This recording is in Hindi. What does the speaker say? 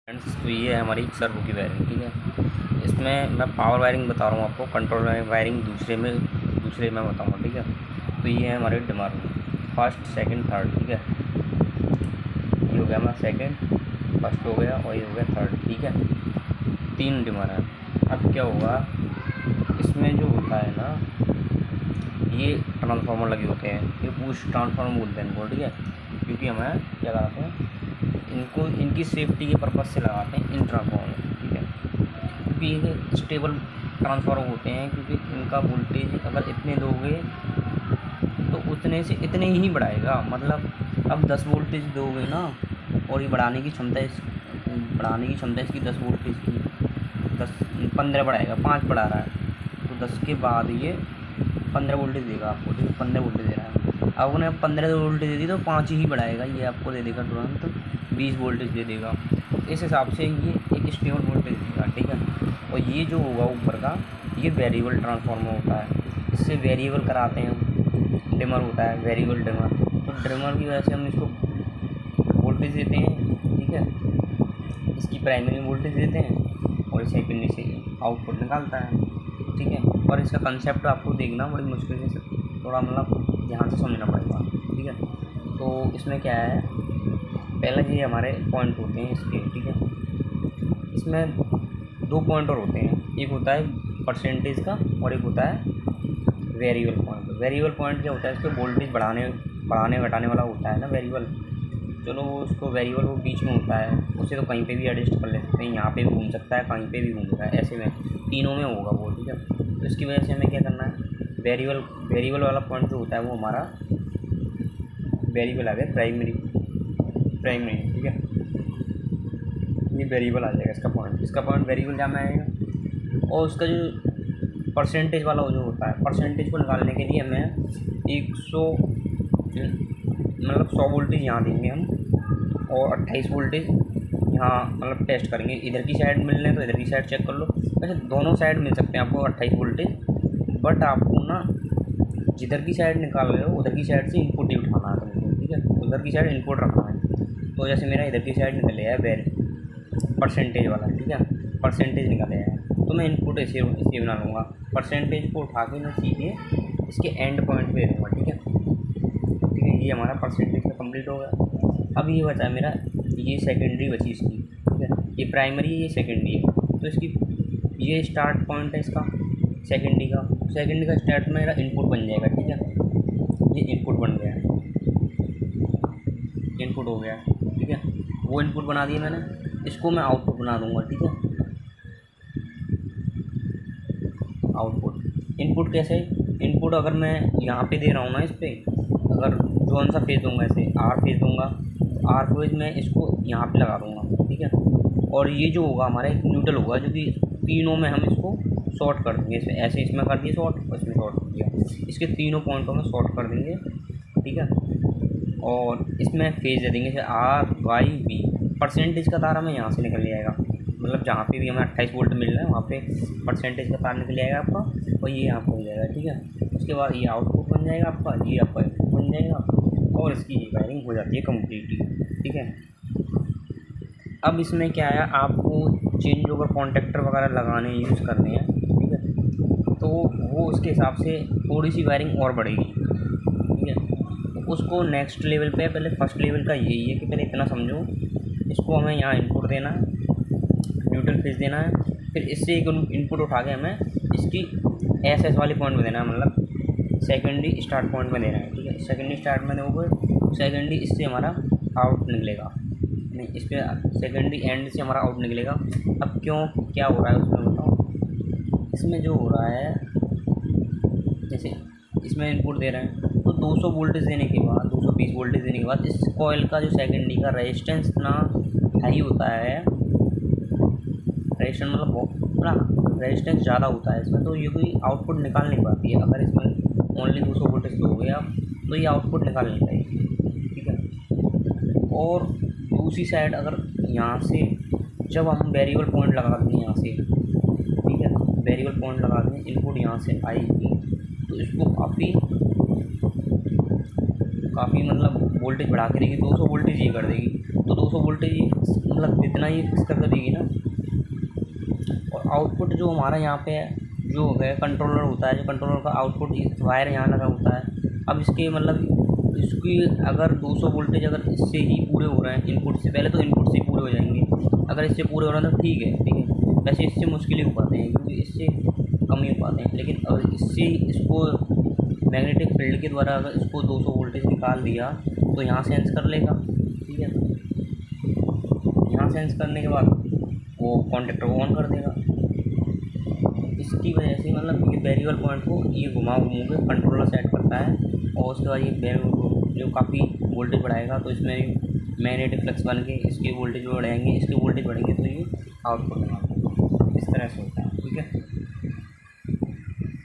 फ्रेंड्स, तो ये है हमारी सर्वो की वायरिंग। ठीक है, इसमें मैं पावर वायरिंग बता रहा हूँ आपको, कंट्रोल वायरिंग दूसरे में बताऊँगा। ठीक है, तो ये है हमारे डिमर फर्स्ट सेकंड थर्ड। ठीक है, ये हो गया हमारा सेकंड, फर्स्ट हो गया और ये हो गया थर्ड। ठीक है, 3 डिमर है। अब क्या होगा, इसमें जो होता है ना, ये ट्रांसफार्मर लगे होते हैं, ये बूस्ट ट्रांसफार्मर बोलते हैं इनको। ठीक है, क्योंकि हमें क्या कराते हैं, इनको इनकी सेफ्टी के पर्पज़ से लगाते हैं इन ट्रांसफार्मर। ठीक है, क्योंकि ये स्टेबल ट्रांसफार्मर होते हैं, क्योंकि इनका वोल्टेज अगर इतने दोगे तो उतने से इतने ही बढ़ाएगा। मतलब अब 10 वोल्टेज दोगे ना, और ये बढ़ाने की क्षमता इसकी 10 वोल्टेज की 15 बढ़ाएगा, 5 बढ़ा रहा है तो 10 के बाद ये 15 वोल्टेज देगा आपको। देखो 15 वोल्टेज दे रहा है, अब उन्हें 15 वोल्टेज दे दी तो 5 ही बढ़ाएगा, ये आपको दे देगा तुरंत 20 वोल्टेज दे देगा। तो इस हिसाब से ये एक स्टेबल वोल्टेज देगा। ठीक है, और ये जो होगा ऊपर का, ये वेरिएबल ट्रांसफार्मर होता है, इससे वेरिएबल कराते हैं। डिमर होता है वेरिएबल डिमर, तो डिमर की वजह से हम इसको वोल्टेज देते हैं। ठीक है, इसकी प्राइमरी वोल्टेज देते हैं और सेकेंडरी से आउटपुट निकालता है। ठीक है, और इसका कंसेप्ट आपको देखना बड़ी मुश्किल से, थोड़ा मतलब ध्यान से समझना पड़ेगा। ठीक है, तो इसमें क्या है, पहले ये हमारे पॉइंट होते हैं इसके। ठीक है, इसमें 2 पॉइंटर होते हैं, एक होता है परसेंटेज का और एक होता है वेरिएबल पॉइंट। वेरिएबल पॉइंट क्या होता है, इसके वोल्टेज बढ़ाने घटाने वाला होता है ना वेरिएबल। चलो उसको वेरिएबल वो बीच में होता है, उसे तो कहीं पे भी एडजस्ट कर ले सकते हैं, यहाँ पे भी घूम सकता है, कहीं पे भी घूम सकता है, ऐसे में तीनों में होगा वो। ठीक है, तो इसकी वजह से हमें क्या करना है, वेरिएबल वाला पॉइंट जो होता है वो हमारा वेरिएबल आ गया प्राइमरी। ठीक है, ये वेरिएबल आ जाएगा इसका पॉइंट वेरिएबल जहाँ में आएगा। और उसका जो परसेंटेज वाला जो होता है, परसेंटेज को निकालने के लिए हमें 100 वोल्टेज यहाँ देंगे हम, और 28 वोल्टेज यहाँ मतलब टेस्ट करेंगे। इधर की साइड मिल रहे हैं तो इधर की साइड चेक कर लो। वैसे दोनों साइड मिल सकते हैं आपको 28 वोल्टेज, बट आपको ना जिधर की साइड निकाल रहे हो उधर की साइड से इनपुट ही उठाना है तुमको। ठीक है, उधर की साइड इनपुट रखना है। तो जैसे मेरा इधर की साइड निकल है परसेंटेज वाला। ठीक है, परसेंटेज निकले हैं तो मैं इनपुट ऐसे बना लूँगा, परसेंटेज को उठा के मैं सीधे इसके एंड पॉइंट पे दूँगा। ठीक है, ये हमारा परसेंटेज का कंप्लीट हो गया। अब ये बचा मेरा, ये सेकेंडरी बची इसकी। ठीक है, ये प्राइमरी है, ये सेकेंडरी है, तो इसकी ये स्टार्ट पॉइंट है इसका सेकेंडरी का स्टार्ट मेरा इनपुट बन जाएगा। ठीक है, ये इनपुट बन गया, इनपुट हो गया। ठीक है, वो इनपुट बना दिया मैंने, इसको मैं आउटपुट बना दूंगा। ठीक है, आउटपुट इनपुट कैसे, इनपुट अगर मैं यहाँ पे दे रहा हूँ ना, इस पर अगर जोन सा फेज दूंगा, ऐसे आर फेज दूंगा, तो आर फेज मैं इसको यहाँ पे लगा दूंगा। ठीक है, और ये जो होगा हमारा एक न्यूट्रल होगा, जो कि तीनों में हम इसको शॉर्ट कर देंगे। ऐसे इसमें कर दिया शॉर्ट, इसमें शॉर्ट कर दिया, इसके तीनों पॉइंटों में शॉर्ट कर देंगे। ठीक है, और इसमें फेज दे देंगे, जैसे आर वाई बी। परसेंटेज का तार हमें यहाँ से निकल जाएगा, मतलब जहाँ पे भी हमें 28 वोल्ट मिल रहा है वहाँ पे परसेंटेज का तार निकल जाएगा आपका, और ये यहाँ पर हो जाएगा। ठीक है, उसके बाद ये आउटपुट बन जाएगा आपका, ये आपका इनपुट बन जाएगा, और इसकी वायरिंग हो जाती है कम्प्लीटली। ठीक है, अब इसमें क्या है, आपको चेंज ओवर कॉन्टैक्टर वगैरह लगाने यूज़ करने हैं। ठीक है, तो वो उसके हिसाब से थोड़ी सी वायरिंग और बढ़ेगी। ठीक है, तो उसको नेक्स्ट लेवल पे, पहले फर्स्ट लेवल का यही है कि पहले इतना समझो, इसको हमें यहाँ इनपुट देना है, न्यूट्रल फेज देना है, फिर इससे एक इनपुट उठा के हमें इसकी एस वाले पॉइंट में देना है, मतलब सेकेंडरी स्टार्ट पॉइंट में देना है। ठीक है, सेकेंडरी स्टार्ट में दोगे, सेकेंडरी इससे हमारा आउट निकलेगा, नहीं इस पर सेकेंडरी एंड से हमारा आउट निकलेगा। अब क्यों, क्या हो रहा है उसमें बताओ। इसमें जो हो रहा है, जैसे इसमें इनपुट दे रहे हैं तो 200 वोल्टेज देने के बाद, 220 वोल्टेज देने के बाद इस कॉइल का जो सेकेंडरी का रेजिस्टेंस इतना हाई होता है, रेजिस्टेंस मतलब पूरा रेजिस्टेंस ज़्यादा होता है इसमें, तो ये कोई आउटपुट निकाल नहीं पाती है। अगर इसमें ओनली 200 वोल्टेज दोगे आप, तो ये आउटपुट निकाल नहीं पाएगी। ठीक है, और दूसरी साइड अगर यहाँ से जब हम वेरिएबल पॉइंट लगा देंगे यहाँ से, ठीक है, वेरिएबल पॉइंट लगा देंगे, इनपुट यहाँ से आएगी, तो इसको काफ़ी मतलब वोल्टेज बढ़ा के देगी, 200 वोल्टेज ये कर देगी, तो 200 वोल्टेज मतलब इतना ही फिक्स करके देगी ना। और आउटपुट जो हमारा यहाँ पे जो है कंट्रोलर होता है, जो कंट्रोलर का आउटपुट इस वायर यहाँ लगा होता है। अब इसके मतलब इसकी अगर 200 वोल्टेज अगर इससे ही पूरे हो रहे हैं, इनपुट से पहले तो इनपुट से ही पूरे हो जाएंगे, अगर इससे पूरे हो रहे हैं तो ठीक है, ठीक है। वैसे इससे मुश्किल ही हो पाते हैं क्योंकि इससे कम ही हो पाते हैं, लेकिन अगर इससे इसको मैग्नेटिक फील्ड के द्वारा अगर इसको 200 वोल्टेज निकाल दिया तो यहाँ सेंस कर लेगा, ठीक है। यहाँ सेंस करने के बाद वो कॉन्टेक्टर को ऑन कर देगा। इसकी वजह से मतलब ये वेरिएबल पॉइंट को ये घुमा के कंट्रोलर सेट करता है, और उसके बाद ये जो काफ़ी वोल्टेज बढ़ाएगा तो इसमें मैग्नेटिक फ्लक्स बन के इसके वोल्टेज बढ़ाएंगे, इसके वोल्टेज बढ़ेंगे तो ये आउटपुट इस तरह से होता है, ठीक है।